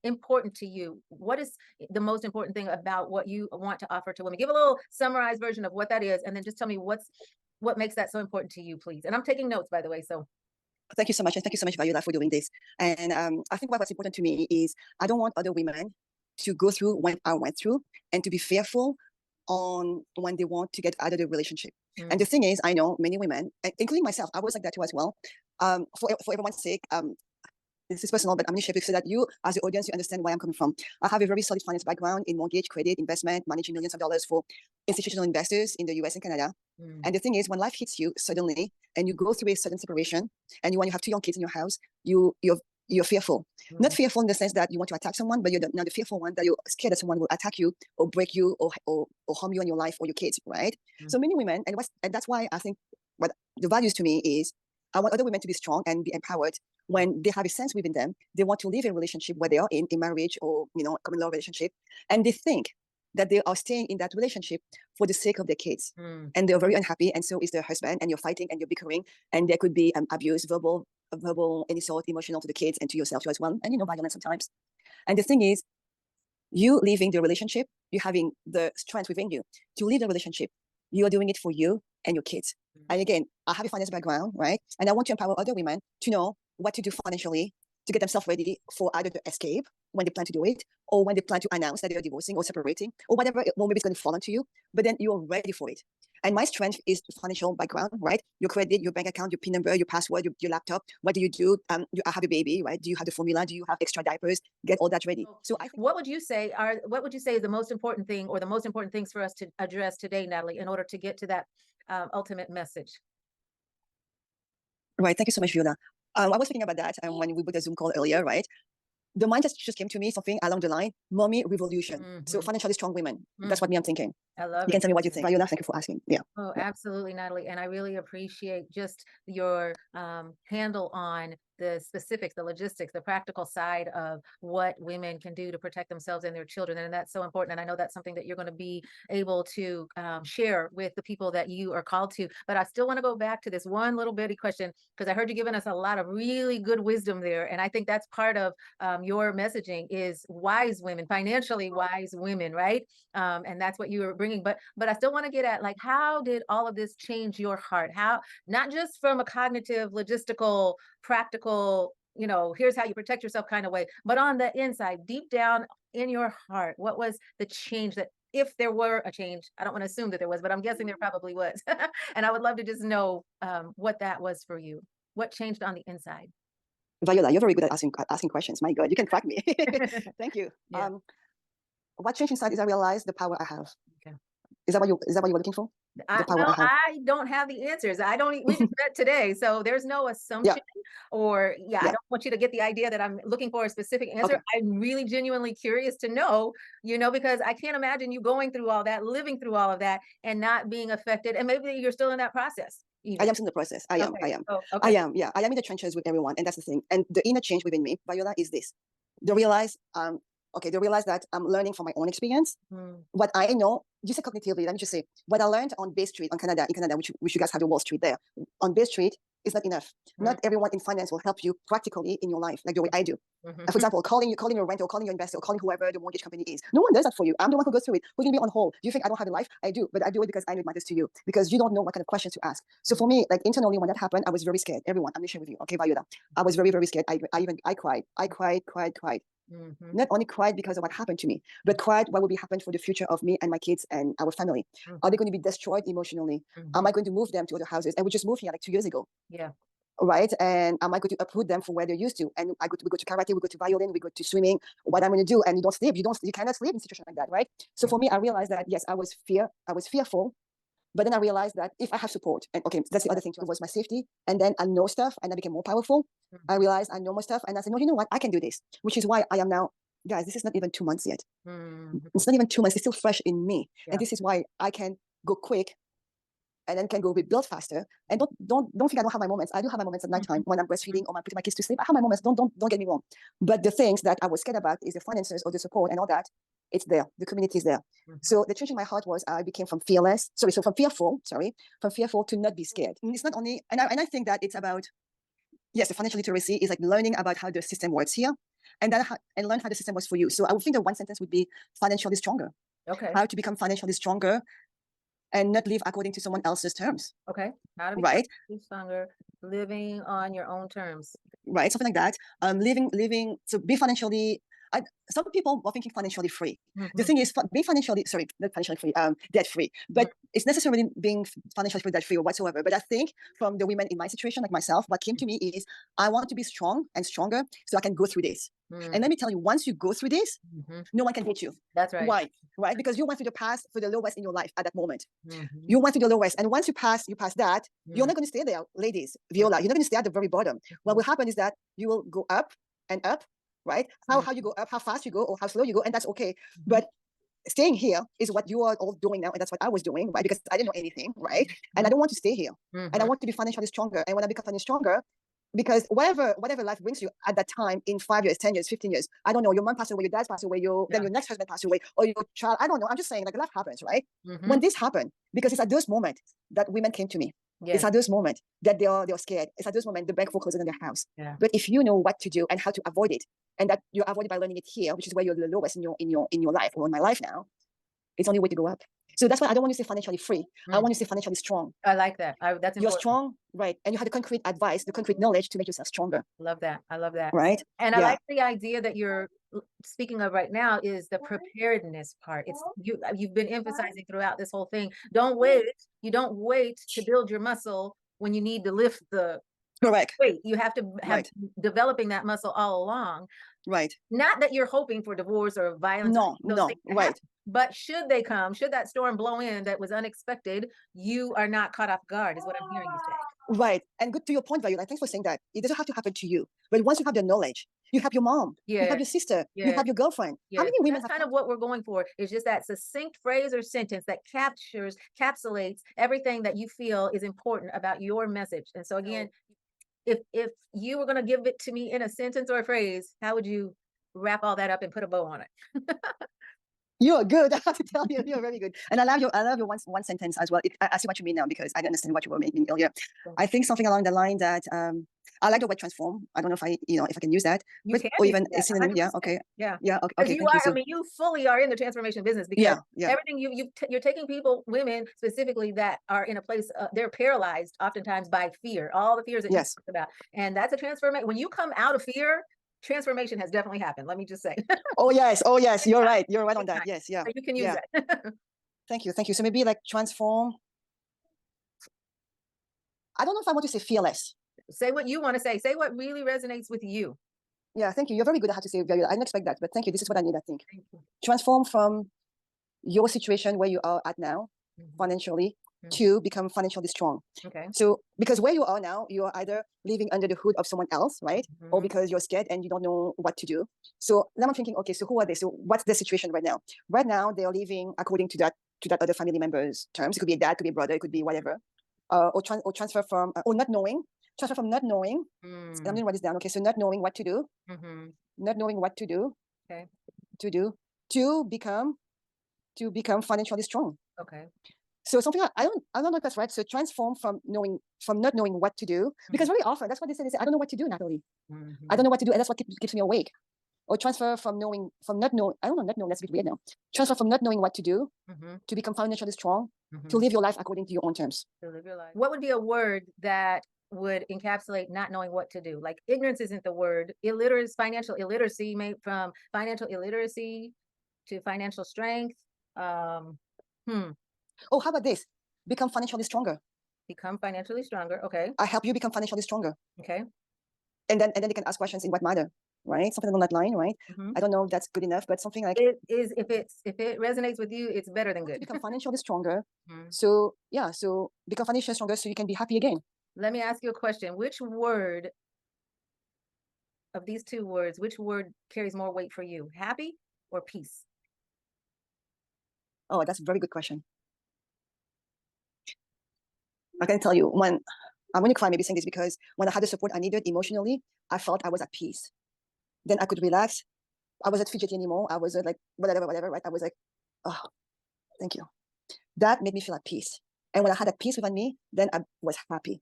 important to you? What is the most important thing about what you want to offer to women? Give a little summarized version of what that is, and then just tell me what makes that so important to you, please. And I'm taking notes, by the way. So Thank you so much. And thank you so much, Viola, for doing this. And I think what's important to me is I don't want other women to go through what I went through and to be fearful on when they want to get out of the relationship. And the thing is, I know many women, including myself, I was like that too as well. For everyone's sake, this is personal, but I'm going to share so that you, as the audience, you understand where I'm coming from. I have a very solid finance background in mortgage, credit, investment, managing millions of dollars for institutional investors in the US and Canada. And the thing is, when life hits you suddenly and you go through a sudden separation, and when you have two young kids in your house, you're fearful. Not fearful in the sense that you want to attack someone, but you're not the fearful one that you're scared that someone will attack you or break you or harm you in your life or your kids, right? So many women, and that's why I think what the values to me is I want other women to be strong and be empowered when they have a sense within them. They want to live a relationship where they are in a marriage or, common law relationship, and they think that they are staying in that relationship for the sake of their kids. And they're very unhappy, and so is their husband, and you're fighting and you're bickering, and there could be abuse, verbal, any sort, emotional to the kids and to yourself too as well, and violence sometimes. And the thing is, you leaving the relationship, you having the strength within you to leave the relationship. You are doing it for you and your kids. And again, I have a finance background, right? And I want to empower other women to know what to do financially to get themselves ready for either the escape when they plan to do it, or when they plan to announce that they're divorcing or separating, or whatever, or maybe it's going to fall onto you, but then you're ready for it. And my strength is financial background, right? Your credit, your bank account, your PIN number, your password, your laptop. What do you do? I have a baby, right? Do you have the formula? Do you have extra diapers? Get all that ready. So I think what would you say is the most important thing, or the most important things for us to address today, Nathalie, in order to get to that ultimate message? Right. Thank you so much, Viola. I was thinking about that when we booked a Zoom call earlier, right? The mind just came to me, something along the line, mommy revolution. So financially strong women. That's what I'm thinking. I love it. You can tell me what you think. Viola, thank you for asking. Yeah. Oh, absolutely, Nathalie. And I really appreciate just your handle on the specifics, the logistics, the practical side of what women can do to protect themselves and their children. And that's so important. And I know that's something that you're going to be able to share with the people that you are called to. But I still want to go back to this one little bitty question, because I heard you giving us a lot of really good wisdom there. And I think that's part of your messaging is wise women, financially wise women, right? And that's what you were bringing. But I still want to get at, like, how did all of this change your heart? How, not just from a cognitive, logistical, practical, here's how you protect yourself kind of way, but on the inside, deep down in your heart, what was the change that, if there were a change, I don't want to assume that there was, but I'm guessing there probably was. And I would love to just know what that was for you. What changed on the inside? Viola, you're very good at asking questions. My God, you can crack me. Thank you. Yeah. What changed inside is I realized the power I have. Okay. Is that what you're looking for? I don't have the answers. We just met today, so there's no assumption or I don't want you to get the idea that I'm looking for a specific answer. Okay. I'm really genuinely curious to know, because I can't imagine you going through all that, living through all of that, and not being affected. And maybe you're still in that process. I am still in the process. I am. Oh, okay. I am. Yeah. I am in the trenches with everyone. And that's the thing. And the inner change within me, Viola, is this. They realize that I'm learning from my own experience. What I know, you said cognitively, let me just say, what I learned on Bay Street in Canada, which you guys have the Wall Street there. On Bay Street is not enough. Not everyone in finance will help you practically in your life, like the way I do. For example, calling your renter, or calling your investor, or calling whoever the mortgage company is. No one does that for you. I'm the one who goes through it. Who's going to be on hold? You think I don't have a life? I do, but I do it because I know it matters to you, because you don't know what kind of questions to ask. So for me, like internally, when that happened, I was very scared. Everyone, I'm going to share with you. Okay, Viola. I was very, very scared. I cried. I cried. Not only cried because of what happened to me, but cried what will be happen for the future of me and my kids and our family. Are they going to be destroyed emotionally? Am I going to move them to other houses? And we just moved here like 2 years ago. Yeah. Right. And am I going to uproot them from where they're used to? And we go to karate, we go to violin, we go to swimming. What I'm going to do? And you don't sleep. You cannot sleep in a situation like that, right? So for me, I realized that yes, I was fearful. But then I realized that if I have support, and okay, that's the other thing too, was my safety. And then I know stuff, and I became more powerful. I realized I know more stuff, and I said, no, you know what? I can do this, which is why I am now, guys, this is not even 2 months yet. It's not even 2 months. It's still fresh in me. Yeah. And this is why I can go quick and then can go rebuild faster. And don't think I don't have my moments. I do have my moments at nighttime when I'm breastfeeding or I'm putting my kids to sleep. I have my moments. Don't get me wrong. But the things that I was scared about is the finances or the support and all that. It's there. The community is there. So the change in my heart was I became from fearful to not be scared. And it's not only, and I think that it's about, yes, the financial literacy is like learning about how the system works here. and and learn how the system works for you. So I would think that one sentence would be financially stronger. Okay. How to become financially stronger and not live according to someone else's terms. Okay. How to be Right. stronger, living on your own terms. Right. Something like that. Living. So be financially. Some people are thinking financially free. The thing is, being financially, sorry, not financially free, debt free, but it's necessarily being financially free, debt free or whatsoever. But I think from the women in my situation, like myself, what came to me is I want to be strong and stronger so I can go through this. And let me tell you, once you go through this, no one can hit you. That's right. Why? Right? Because you went through the past, for the lowest in your life at that moment. You went through the lowest. And once you pass that, you're not going to stay there, ladies, Viola. You're not going to stay at the very bottom. What will happen is that you will go up and up, right? How you go up, how fast you go, or how slow you go, and that's okay. But staying here is what you are all doing now, and that's what I was doing, right? Because I didn't know anything, right? And I don't want to stay here. And I want to be financially stronger. And when I become financially stronger, because whatever life brings you at that time, in 5 years, 10 years, 15 years, I don't know, your mom passed away, your dad passed away, then your next husband passed away, or your child, I don't know. I'm just saying, like, life happens, right? When this happened, because it's at those moments that women came to me. It's at those moments that they're scared. It's at those moments the bank forecloses on their house. But if you know what to do and how to avoid it, and that you avoid it by learning it here, which is where you're the lowest in your life, or in my life now, it's only way to go up. So that's why I don't want to say financially free. I want to say financially strong. I like that. That's important. You're strong, right? And you have the concrete advice, the concrete knowledge to make yourself stronger. Love that. I love that. Right? And I like the idea that you're speaking of right now is the preparedness part. It's you've been emphasizing throughout this whole thing. Don't wait. You don't wait to build your muscle when you need to lift the weight. You have to have developing that muscle all along. Right. Not that you're hoping for divorce or violence. No, right. But should they come, should that storm blow in that was unexpected, you are not caught off guard, is what I'm hearing you say. Right. And good to your point, Viola. Thanks for saying that. It doesn't have to happen to you. But once you have the knowledge, you have your mom, you have your sister, you have your girlfriend. How many women That's kind of what we're going for, is just that succinct phrase or sentence that capsulates everything that you feel is important about your message. And so again, if you were going to give it to me in a sentence or a phrase, how would you wrap all that up and put a bow on it? You're good. I have to tell you, you're very good. And I love your one sentence as well. I see what you mean now, because I didn't understand what you were making earlier. I think something along the line that I like the word transform. I don't know if I can use that. Or even a synonym. Yeah. Okay. Yeah. Yeah. Okay. You are. I mean, you fully are in the transformation business, because everything you're taking people, women specifically, that are in a place they're paralyzed oftentimes by fear, all the fears that you talked about, and that's a transformation. When you come out of fear, transformation has definitely happened. Let me just say. Oh yes. You're right. You're right on that. Yes. Yeah. So you can use that. Thank you. So maybe like transform. I don't know if I want to say fearless. Say what you want to say. Say what really resonates with you. Yeah. Thank you. You're very good at how to say it. I didn't expect that, but thank you. This is what I need, I think. Transform from your situation where you are at now, financially, to become financially strong. Okay. So because where you are now, you are either living under the hood of someone else, right? Or because you're scared and you don't know what to do. So now I'm thinking, okay, so who are they? So what's the situation right now? Right now, they are living according to that other family member's terms. It could be a dad, it could be a brother, it could be whatever. Or transfer from, or not knowing. Transfer from not knowing. I'm going to write this down. Okay, so not knowing what to do. Not knowing what to do. Okay. To become financially strong. Okay. So something I don't know if that's right. So transform from not knowing what to do, because very often that's what they say. They say, I don't know what to do, Nathalie. I don't know what to do, and that's what keeps me awake. Or transfer from not knowing. I don't know, not knowing. That's a bit weird now. Transfer from not knowing what to do to become financially strong, to live your life according to your own terms. To live your life. What would be a word that would encapsulate not knowing what to do? Like, ignorance isn't the word. Illiteracy, financial illiteracy, made from financial illiteracy to financial strength. Oh, how about this? Become financially stronger. Become financially stronger. Okay. I help you become financially stronger. Okay. And then they can ask questions in what matter, right? Something along that line, right? I don't know if that's good enough, but something like it is. If it resonates with you, it's better than good. Become financially stronger. So become financially stronger so you can be happy again. Let me ask you a question. Which word of these two words, which word carries more weight for you? Happy or peace? Oh, that's a very good question. I can tell you, when I'm going to cry maybe saying this, because when I had the support I needed emotionally, I felt I was at peace. Then I could relax. I wasn't fidgety anymore. I wasn't like whatever, right? I was like, oh, thank you. That made me feel at peace. And when I had that peace within me, then I was happy.